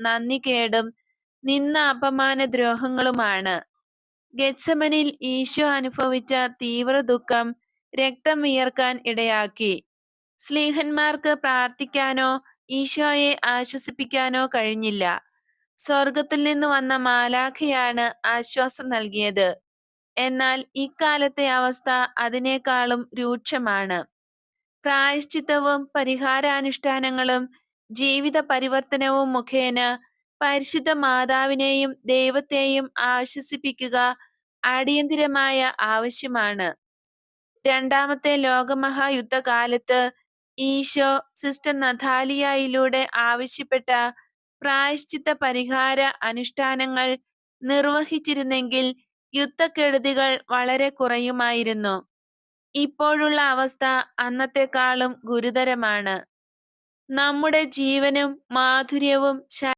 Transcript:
നന്ദികേടും നിന്ന അപമാനദ്രോഹങ്ങളുമാണ്. ഗെത്സമനിൽ ഈശോ അനുഭവിച്ച തീവ്ര ദുഃഖം രക്തം വിയർക്കാൻ ഇടയാക്കി. സ്ലീഹന്മാർക്ക് പ്രാർത്ഥിക്കാനോ ഈശോയെ ആശ്വസിപ്പിക്കാനോ കഴിഞ്ഞില്ല. സ്വർഗത്തിൽ നിന്ന് വന്ന മാലാഖയാണ് ആശ്വാസം നൽകിയത്. എന്നാൽ ഇക്കാലത്തെ അവസ്ഥ അതിനേക്കാളും രൂക്ഷമാണ്. പ്രായശ്ചിത്തവും പരിഹാരാനുഷ്ഠാനങ്ങളും ജീവിത പരിവർത്തനവും മുഖേന പരിശുദ്ധ മാതാവിനെയും ദൈവത്തെയും ആശ്വസിപ്പിക്കുക അടിയന്തിരമായ ആവശ്യമാണ്. രണ്ടാമത്തെ ലോകമഹായുദ്ധകാലത്ത് ഈശോ സിസ്റ്റർ നഥാലിയയിലൂടെ ആവശ്യപ്പെട്ട പ്രായശ്ചിത്ത പരിഹാര അനുഷ്ഠാനങ്ങൾ നിർവഹിച്ചിരുന്നെങ്കിൽ യുദ്ധക്കെടുതികൾ വളരെ കുറയുമായിരുന്നു. ഇപ്പോഴുള്ള അവസ്ഥ അന്നത്തെക്കാളും ഗുരുതരമാണ്. നമ്മുടെ ജീവനും മാധുര്യവും